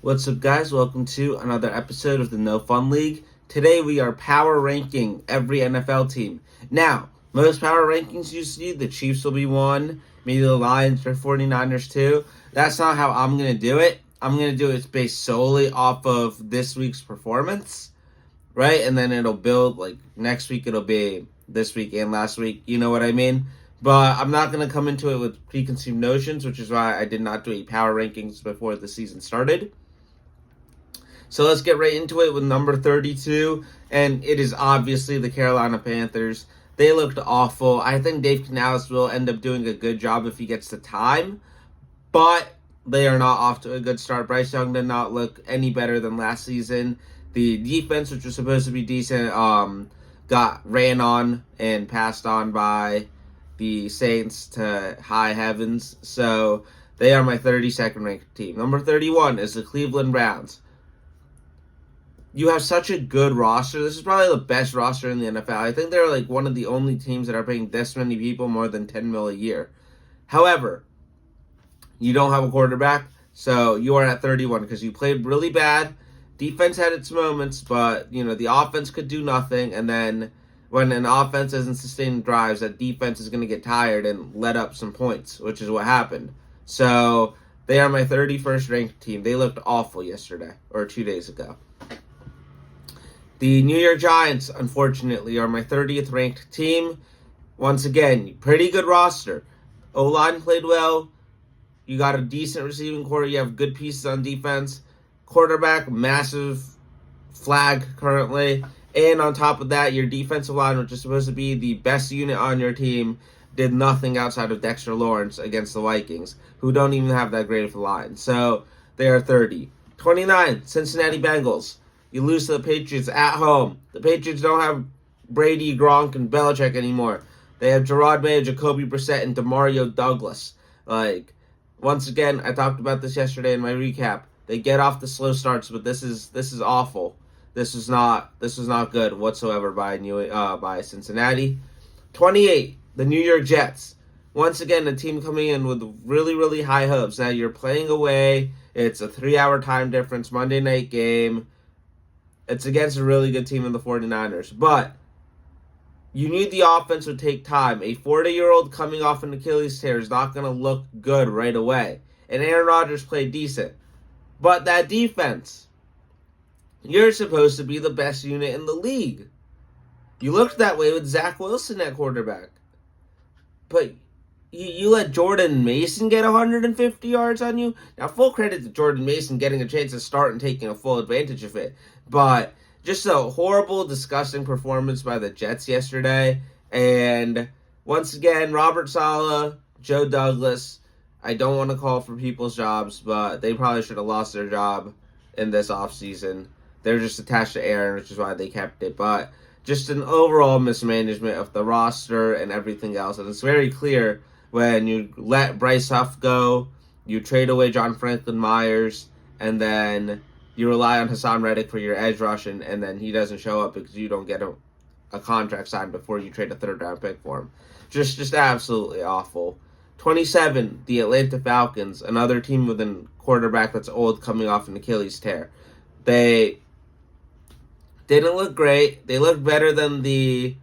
What's up, guys? Welcome to another episode of the No Fun League. Today we are power ranking every NFL team. Now, most power rankings you see, the Chiefs will be one, maybe the Lions or 49ers too. That's not how I'm going to do it. I'm going to do it based solely off of this week's performance, right? And then it'll build, like next week it'll be this week and last week, you know what I mean? But I'm not going to come into it with preconceived notions, which is why I did not do a power rankings before the season started. So let's get right into it with number 32, and it is obviously the Carolina Panthers. They looked awful. I think Dave Canales will end up doing a good job if he gets the time, but they are not off to a good start. Bryce Young did not look any better than last season. The defense, which was supposed to be decent, got ran on and passed on by the Saints to high heavens. So they are my 32nd ranked team. Number 31 is the Cleveland Browns. You have such a good roster. This is probably the best roster in the NFL. I think they're like one of the only teams that are paying this many people more than $10 million a year. However, you don't have a quarterback, so you are at 31 because you played really bad. Defense had its moments, but the offense could do nothing. And then when an offense isn't sustaining drives, that defense is going to get tired and let up some points, which is what happened. So they are my 31st ranked team. They looked awful yesterday or 2 days ago. The New York Giants, unfortunately, are my 30th ranked team. Once again, pretty good roster. O-line played well. You got a decent receiving core. You have good pieces on defense. Quarterback, massive flag currently. And on top of that, your defensive line, which is supposed to be the best unit on your team, did nothing outside of Dexter Lawrence against the Vikings, who don't even have that great of a line. So they are 30. 29, Cincinnati Bengals. You lose to the Patriots at home. The Patriots don't have Brady, Gronk, and Belichick anymore. They have Gerard Mayo, Jacoby Brissett, and Demario Douglas. Once again, I talked about this yesterday in my recap. They get off the slow starts, but this is awful. This is not good whatsoever by Cincinnati. 28, the New York Jets. Once again, a team coming in with really, really high hopes. Now you're playing away. It's a 3-hour time difference, Monday night game. It's against a really good team in the 49ers. But you need the offense to take time. A 40-year-old coming off an Achilles tear is not going to look good right away. And Aaron Rodgers played decent. But that defense, you're supposed to be the best unit in the league. You looked that way with Zach Wilson at quarterback. But you let Jordan Mason get 150 yards on you? Now, full credit to Jordan Mason getting a chance to start and taking a full advantage of it. But just a horrible, disgusting performance by the Jets yesterday. And once again, Robert Saleh, Joe Douglas, I don't want to call for people's jobs, but they probably should have lost their job in this offseason. They're just attached to Aaron, which is why they kept it. But just an overall mismanagement of the roster and everything else. And it's very clear when you let Bryce Huff go, you trade away John Franklin Myers, and then you rely on Hassan Reddick for your edge rush, and then he doesn't show up because you don't get a contract signed before you trade a third-round pick for him. Just absolutely awful. 27, the Atlanta Falcons, another team with a quarterback that's old coming off an Achilles tear. They didn't look great. They looked better than the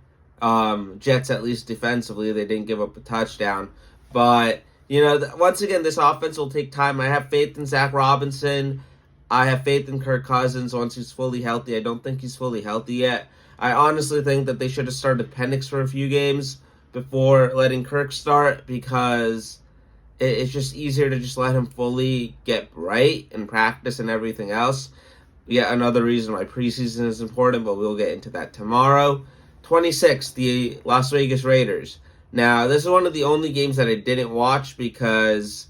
Jets, at least defensively. They didn't give up a touchdown. But, once again, this offense will take time. I have faith in Zach Robinson. I have faith in Kirk Cousins once he's fully healthy. I don't think he's fully healthy yet. I honestly think that they should have started Penix for a few games before letting Kirk start because it's just easier to just let him fully get right in practice and everything else. Yet another reason why preseason is important, but we'll get into that tomorrow. 26, the Las Vegas Raiders. Now, this is one of the only games that I didn't watch because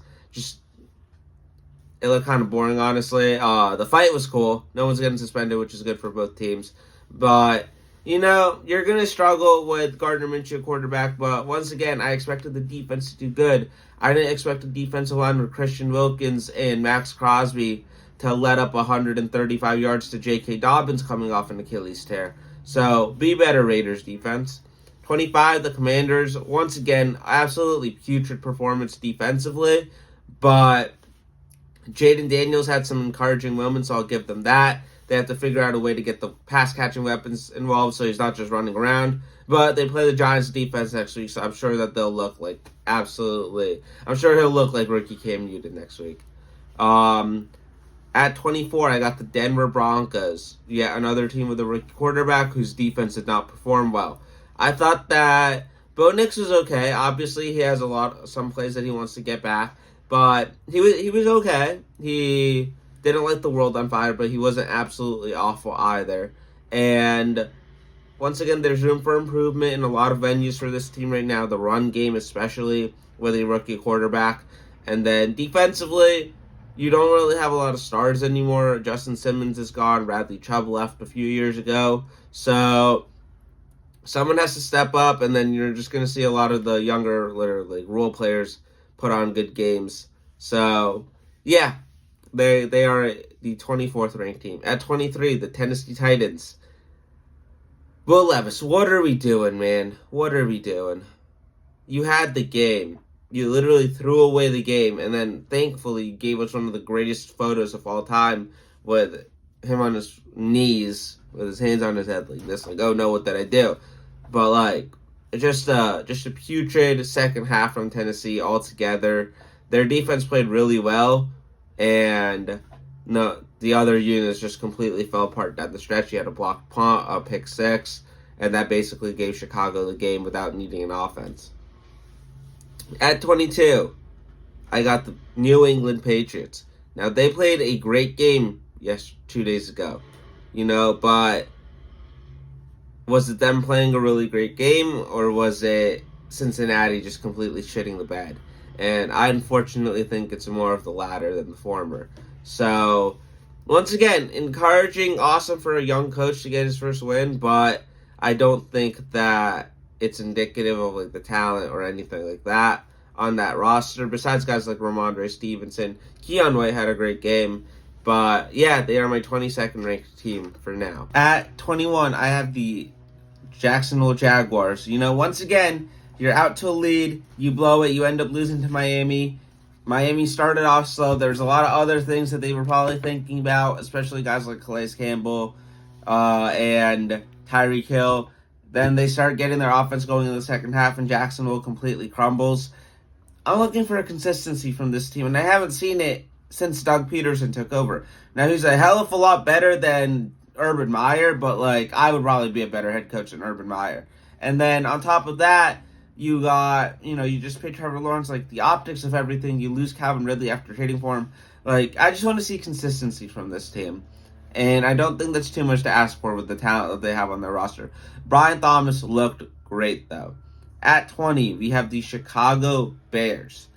it looked kind of boring, honestly. The fight was cool. No one's getting suspended, which is good for both teams. But, you're going to struggle with Gardner Minshew quarterback. But once again, I expected the defense to do good. I didn't expect the defensive line with Christian Wilkins and Max Crosby to let up 135 yards to J.K. Dobbins coming off an Achilles tear. So, be better, Raiders defense. 25, the Commanders. Once again, absolutely putrid performance defensively. But Jaden Daniels had some encouraging moments, so I'll give them that. They have to figure out a way to get the pass-catching weapons involved so he's not just running around. But they play the Giants defense next week, so I'm sure that they'll look like absolutely. I'm sure he'll look like rookie Cam Newton next week. At 24, I got the Denver Broncos. Yet another team with a rookie quarterback whose defense did not perform well. I thought that Bo Nix was okay. Obviously, he has some plays that he wants to get back. But he was okay. He didn't light the world on fire, but he wasn't absolutely awful either. And once again, there's room for improvement in a lot of venues for this team right now. The run game, especially with a rookie quarterback. And then defensively, you don't really have a lot of stars anymore. Justin Simmons is gone. Bradley Chubb left a few years ago. So someone has to step up, and then you're just going to see a lot of the younger, literally, role players put on good games. So, yeah, they are the 24th ranked team. At 23, the Tennessee Titans. Will Levis, what are we doing, man? What are we doing? You had the game. You literally threw away the game, and then thankfully gave us one of the greatest photos of all time with him on his knees, with his hands on his head like this, like, oh no, what did I do? But like, just a putrid second half from Tennessee altogether. Their defense played really well, and the other units just completely fell apart down the stretch. You had a blocked punt, a pick six, and that basically gave Chicago the game without needing an offense. At 22, I got the New England Patriots. Now, they played a great game 2 days ago, but was it them playing a really great game, or was it Cincinnati just completely shitting the bed? And I unfortunately think it's more of the latter than the former. So, once again, encouraging, awesome for a young coach to get his first win, but I don't think that it's indicative of like the talent or anything like that on that roster. Besides guys like Ramondre Stevenson, Keon White had a great game. But yeah, they are my 22nd ranked team for now. At 21, I have the Jacksonville Jaguars. Once again, you're out to a lead, you blow it, you end up losing to Miami. Miami started off slow. There's a lot of other things that they were probably thinking about, especially guys like Calais Campbell and Tyreek Hill. Then they start getting their offense going in the second half, and Jacksonville completely crumbles. I'm looking for a consistency from this team, and I haven't seen it since Doug Peterson took over. Now, he's a hell of a lot better than Urban Meyer, but, I would probably be a better head coach than Urban Meyer. And then on top of that, you got, you just pick Trevor Lawrence, the optics of everything. You lose Calvin Ridley after trading for him. I just want to see consistency from this team. And I don't think that's too much to ask for with the talent that they have on their roster. Brian Thomas looked great, though. At 20, we have the Chicago Bears.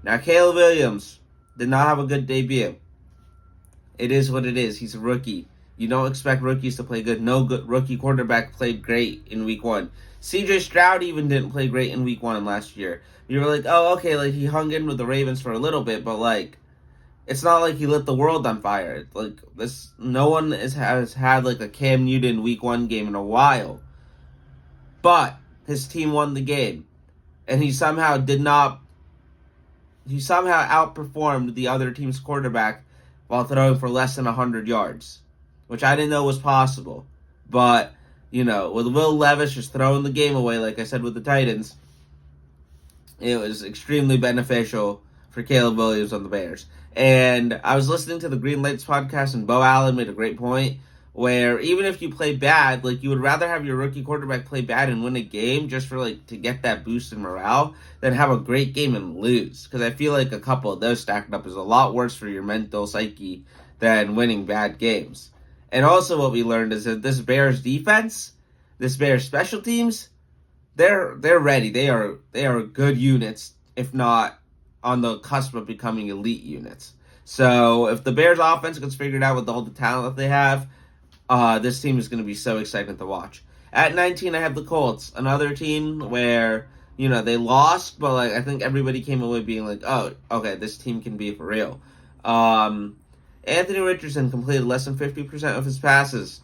Now, Caleb Williams did not have a good debut. It is what it is. He's a rookie. You don't expect rookies to play good. No good rookie quarterback played great in week one. CJ Stroud even didn't play great in week one last year. You were like, oh, okay, he hung in with the Ravens for a little bit, but, it's not like he lit the world on fire. No one has had a Cam Newton week one game in a while. But his team won the game. And he somehow outperformed the other team's quarterback while throwing for less than 100 yards. Which I didn't know was possible. But, with Will Levis just throwing the game away, like I said with the Titans, it was extremely beneficial for Caleb Williams on the Bears. And I was listening to the Green Lights podcast, and Bo Allen made a great point where even if you play bad, you would rather have your rookie quarterback play bad and win a game just for to get that boost in morale than have a great game and lose. Because I feel like a couple of those stacked up is a lot worse for your mental psyche than winning bad games. And also what we learned is that this Bears defense, this Bears special teams, they're ready. They are good units, if not on the cusp of becoming elite units. So if the Bears offense gets figured out with all the talent that they have, this team is going to be so exciting to watch. At 19, I have the Colts, another team where, they lost, but I think everybody came away being like, oh, okay, this team can be for real. Anthony Richardson completed less than 50% of his passes,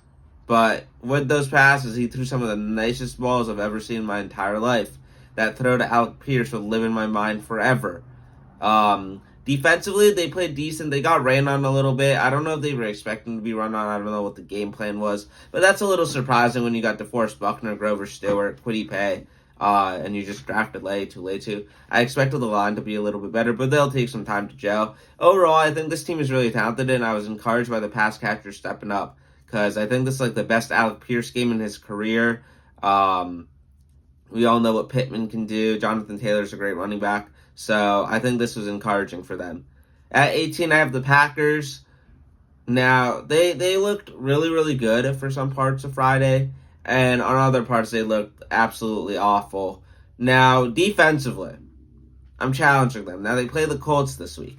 but with those passes, he threw some of the nicest balls I've ever seen in my entire life. That throw to Alec Pierce will live in my mind forever. Defensively, they played decent. They got ran on a little bit. I don't know if they were expecting to be run on. I don't know what the game plan was. But that's a little surprising when you got DeForest Buckner, Grover Stewart, Kwity Paye, and you just drafted Letu. I expected the line to be a little bit better, but they'll take some time to gel. Overall, I think this team is really talented, and I was encouraged by the pass catchers stepping up because I think this is like the best Alec Pierce game in his career. We all know what Pittman can do. Jonathan Taylor's a great running back. So I think this was encouraging for them. At 18, I have the Packers. Now, they looked really, really good for some parts of Friday. And on other parts, they looked absolutely awful. Now, defensively, I'm challenging them. Now, they play the Colts this week.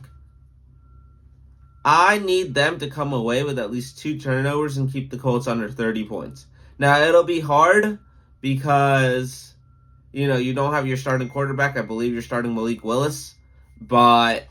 I need them to come away with at least 2 turnovers and keep the Colts under 30 points. Now, it'll be hard because you don't have your starting quarterback. I believe you're starting Malik Willis. But,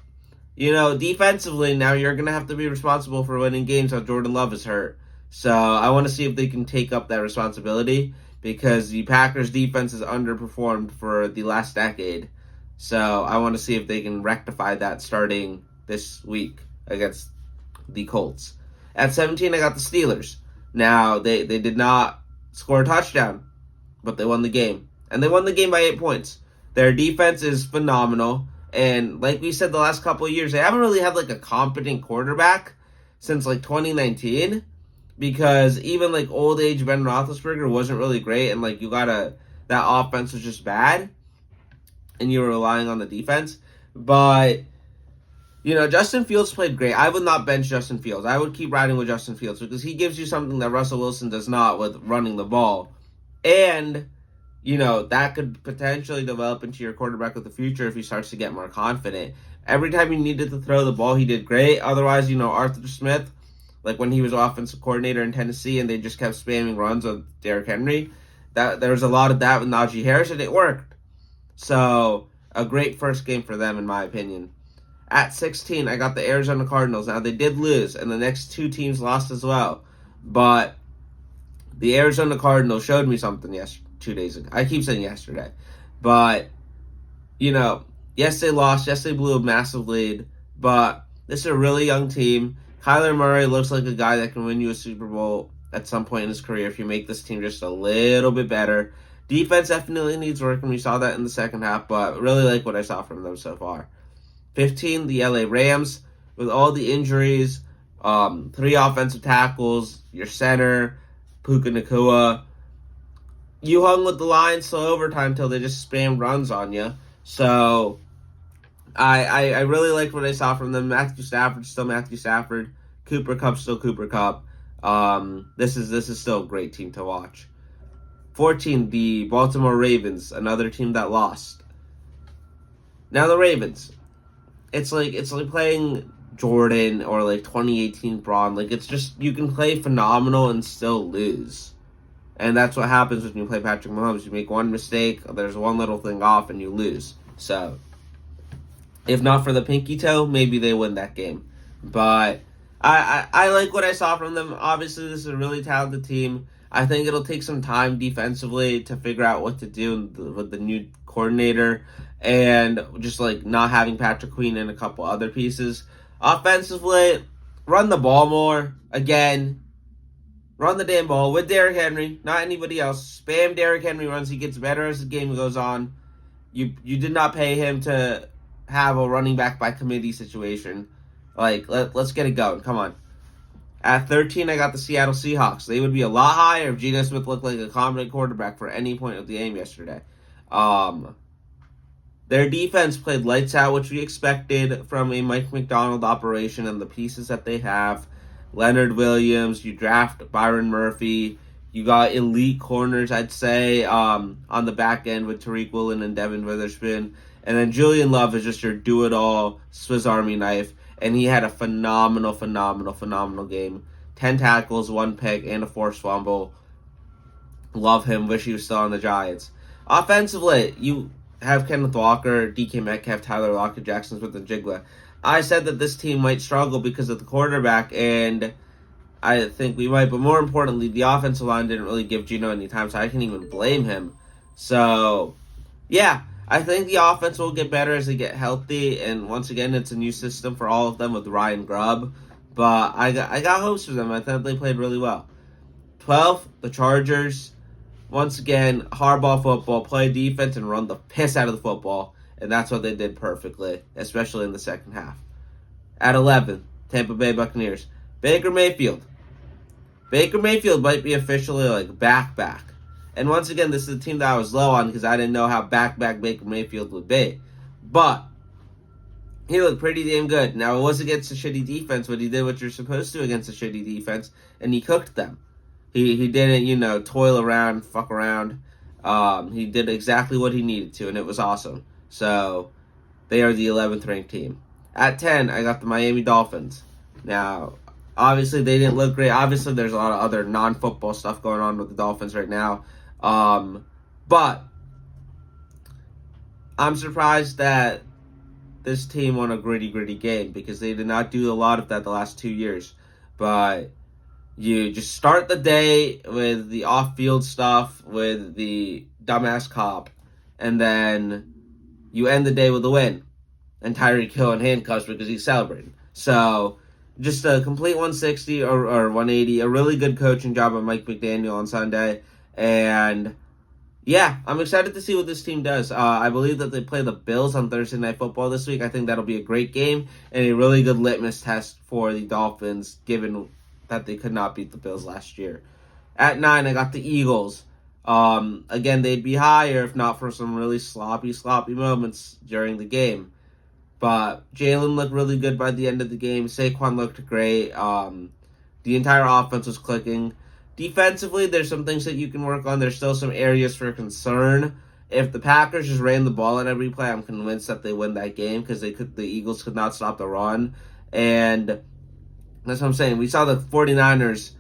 defensively, now you're going to have to be responsible for winning games while Jordan Love is hurt. So I want to see if they can take up that responsibility because the Packers' defense has underperformed for the last decade. So I want to see if they can rectify that starting this week against the Colts. At 17, I got the Steelers. Now, they did not score a touchdown, but they won the game. And they won the game by 8 points. Their defense is phenomenal. And like we said the last couple of years, they haven't really had like a competent quarterback since like 2019. Because even like old age Ben Roethlisberger wasn't really great. And like that offense was just bad. And you were relying on the defense. But, Justin Fields played great. I would not bench Justin Fields. I would keep riding with Justin Fields because he gives you something that Russell Wilson does not with running the ball. And that could potentially develop into your quarterback of the future if he starts to get more confident. Every time he needed to throw the ball, he did great. Otherwise, Arthur Smith, like when he was offensive coordinator in Tennessee and they just kept spamming runs on Derrick Henry, there was a lot of that with Najee Harris, and it worked. So, a great first game for them, in my opinion. At 16, I got the Arizona Cardinals. Now, they did lose, and the next 2 teams lost as well. But the Arizona Cardinals showed me something 2 days ago. I keep saying yesterday. But, yes, they lost. Yes, they blew a massive lead. But this is a really young team. Kyler Murray looks like a guy that can win you a Super Bowl at some point in his career if you make this team just a little bit better. Defense definitely needs work, and we saw that in the second half. But really like what I saw from them so far. 15, the LA Rams. With all the injuries, 3 offensive tackles, your center, Puka Nacua. You hung with the Lions till overtime till they just spammed runs on you. So, I really liked what I saw from them. Matthew Stafford, still Matthew Stafford. Cooper Kupp, still Cooper Kupp. This is still a great team to watch. 14, the Baltimore Ravens, another team that lost. Now the Ravens, it's like playing Jordan or like 2018 Braun. Like it's just you can play phenomenal and still lose. And that's what happens when you play Patrick Mahomes. You make one mistake, there's one little thing off, and you lose. So, if not for the pinky toe, maybe they win that game. But I like what I saw from them. Obviously, this is a really talented team. I think it'll take some time defensively to figure out what to do with the new coordinator and just like not having Patrick Queen and a couple other pieces. Offensively, run the ball more. Again, run the damn ball with Derrick Henry, not anybody else. Spam Derrick Henry runs. He gets better as the game goes on. You did not pay him to have a running back by committee situation. Like, let's get it going. Come on. At 13, I got the Seattle Seahawks. They would be a lot higher if Geno Smith looked like a competent quarterback for any point of the game yesterday. Their defense played lights out, which we expected from a Mike McDonald operation and the pieces that they have. Leonard Williams, you draft Byron Murphy. You got elite corners, I'd say, on the back end with Tariq Woolen and Devin Witherspoon. And then Julian Love is just your do-it-all Swiss Army knife. And he had a phenomenal game. 10 tackles, 1 pick, and a forced fumble. Love him. Wish he was still on the Giants. Offensively, you have Kenneth Walker, DK Metcalf, Tyler Lockett, Jackson Smith, and Jigba. I said that this team might struggle because of the quarterback, and I think we might. But more importantly, the offensive line didn't really give Geno any time, so I can't even blame him. So, yeah, I think the offense will get better as they get healthy, and once again, it's a new system for all of them with Ryan Grubb. But I got hopes for them. I thought they played really well. 12, the Chargers. Once again, hardball football, play defense and run the piss out of the football, and that's what they did perfectly, especially in the second half. At 11, Tampa Bay Buccaneers. Baker Mayfield. Baker Mayfield might be officially like back. And once again, this is a team that I was low on because I didn't know how back Baker Mayfield would be. But he looked pretty damn good. Now, it was against a shitty defense, but he did what you're supposed to against a shitty defense, and he cooked them. He didn't, toil around, fuck around. He did exactly what he needed to, and it was awesome. So, they are the 11th ranked team. At 10, I got the Miami Dolphins. Now, obviously, they didn't look great. Obviously, there's a lot of other non-football stuff going on with the Dolphins right now. But I'm surprised that this team won a gritty game because they did not do a lot of that the last 2 years. But you just start the day with the off-field stuff, with the dumbass cop, and then you end the day with a win. And Tyreek Hill in handcuffs because he's celebrating. So, just a complete 160 or 180. A really good coaching job by Mike McDaniel on Sunday. And, yeah, I'm excited to see what this team does. I believe that they play the Bills on Thursday Night Football this week. I think that'll be a great game and a really good litmus test for the Dolphins, given that they could not beat the Bills last year. At 9, I got the Eagles. Again, they'd be higher if not for some really sloppy moments during the game. But Jalen looked really good by the end of the game. Saquon looked great. The entire offense was clicking. Defensively, there's some things that you can work on. There's still some areas for concern. If the Packers just ran the ball on every play, I'm convinced that they win that game because the Eagles could not stop the run. And that's what I'm saying. We saw the 49ers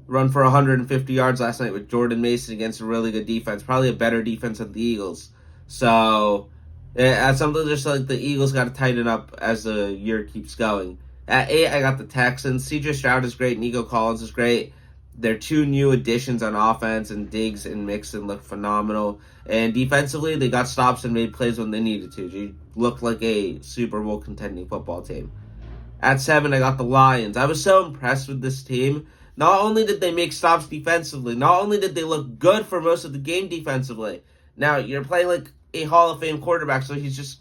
run for 150 yards last night with Jordan Mason against a really good defense. Probably a better defense than the Eagles. So, that's something just like the Eagles got to tighten up as the year keeps going. At 8, I got the Texans. C.J. Stroud is great. Nico Collins is great. Their 2 new additions on offense, and Diggs and Mixon look phenomenal. And defensively, they got stops and made plays when they needed to. They looked like a Super Bowl contending football team. At 7, I got the Lions. I was so impressed with this team. Not only did they make stops defensively, not only did they look good for most of the game defensively. Now, you're playing like a Hall of Fame quarterback, so he's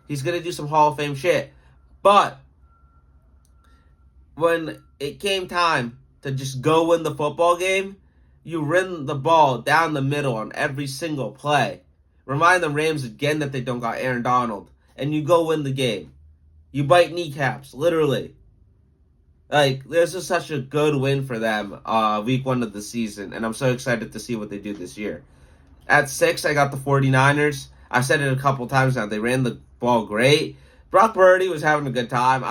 going to do some Hall of Fame shit. But when it came time to just go win the football game, you ran the ball down the middle on every single play. Remind the Rams again that they don't got Aaron Donald. And you go win the game. You bite kneecaps, literally. Like, this is such a good win for them, week 1 of the season. And I'm so excited to see what they do this year. At 6, I got the 49ers. I've said it a couple times now. They ran the ball great. Brock Purdy was having a good time.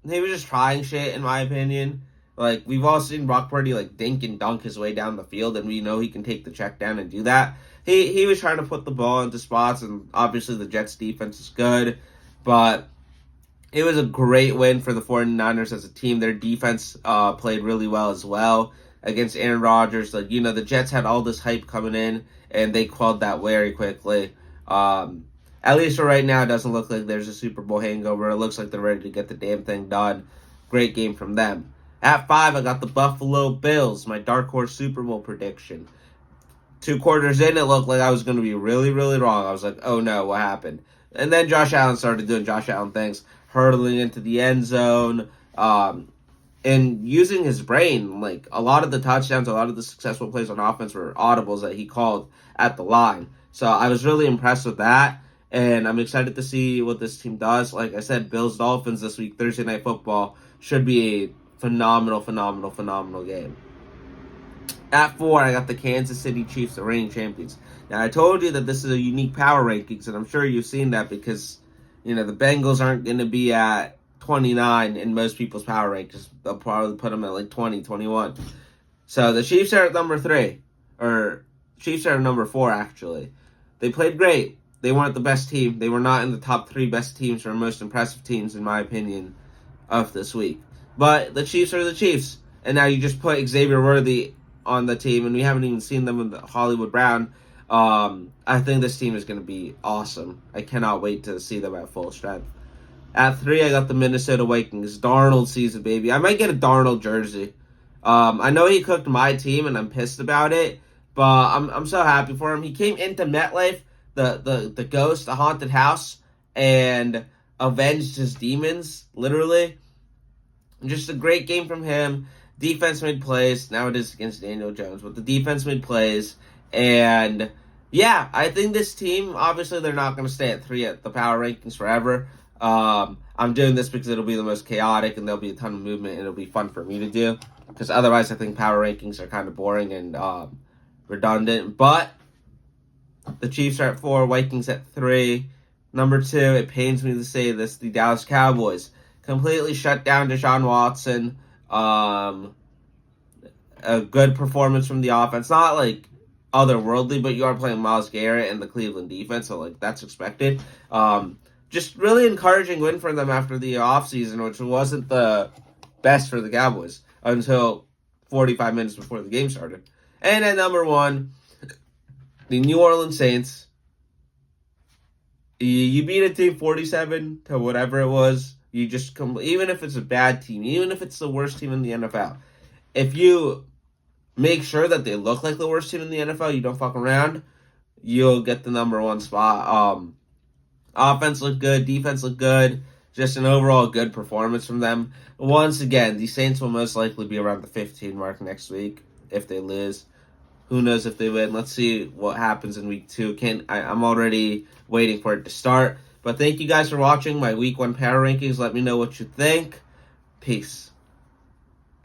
He was just trying shit, in my opinion. Like, we've all seen Brock Purdy, like, dink and dunk his way down the field, and we know he can take the check down and do that. He was trying to put the ball into spots, and obviously the Jets' defense is good. But it was a great win for the 49ers as a team. Their defense played really well as well against Aaron Rodgers. Like, the Jets had all this hype coming in, and they quelled that very quickly. At least for right now, it doesn't look like there's a Super Bowl hangover. It looks like they're ready to get the damn thing done. Great game from them. At 5, I got the Buffalo Bills, my dark horse Super Bowl prediction. 2 quarters in, it looked like I was going to be really, really wrong. I was like, oh no, what happened? And then Josh Allen started doing Josh Allen things, hurtling into the end zone, and using his brain. Like, a lot of the touchdowns, a lot of the successful plays on offense were audibles that he called at the line. So I was really impressed with that, and I'm excited to see what this team does. Like I said, Bills-Dolphins this week, Thursday Night Football, should be a phenomenal game. At 4, I got the Kansas City Chiefs, the reigning champions. Now, I told you that this is a unique power rankings, and I'm sure you've seen that because, the Bengals aren't going to be at 29 in most people's power rankings. They'll probably put them at like 20, 21. So the Chiefs are at number 3, or Chiefs are at number 4, actually. They played great. They weren't the best team. They were not in the top 3 best teams or most impressive teams, in my opinion, of this week. But the Chiefs are the Chiefs. And now you just put Xavier Worthy on the team, and we haven't even seen them with Hollywood Brown. I think this team is going to be awesome. I cannot wait to see them at full strength. At 3, I got the Minnesota Vikings. Darnold season, baby. I might get a Darnold jersey. I know he cooked my team, and I'm pissed about it, but I'm so happy for him. He came into MetLife, the ghost, the haunted house, and avenged his demons, literally. Just a great game from him. Defense made plays. Now it is against Daniel Jones, but the defense made plays. And yeah, I think this team, obviously, they're not going to stay at 3 at the power rankings forever. I'm doing this because it'll be the most chaotic and there'll be a ton of movement and it'll be fun for me to do. Because otherwise, I think power rankings are kind of boring and redundant. But the Chiefs are at 4, Vikings at 3. Number 2, it pains me to say this, the Dallas Cowboys completely shut down Deshaun Watson. A good performance from the offense. Not like otherworldly, but you are playing Myles Garrett and the Cleveland defense, so like that's expected. Just really encouraging win for them after the offseason, which wasn't the best for the Cowboys until 45 minutes before the game started. And at number 1, the New Orleans Saints. You beat a team 47 to whatever it was. You just even if it's a bad team, even if it's the worst team in the NFL, if you make sure that they look like the worst team in the NFL, you don't fuck around, you'll get the number 1 spot. Offense looked good, defense looked good, just an overall good performance from them. Once again, the Saints will most likely be around the 15 mark next week if they lose. Who knows if they win? Let's see what happens in week 2. I'm already waiting for it to start. But thank you guys for watching my week 1 power rankings. Let me know what you think. Peace.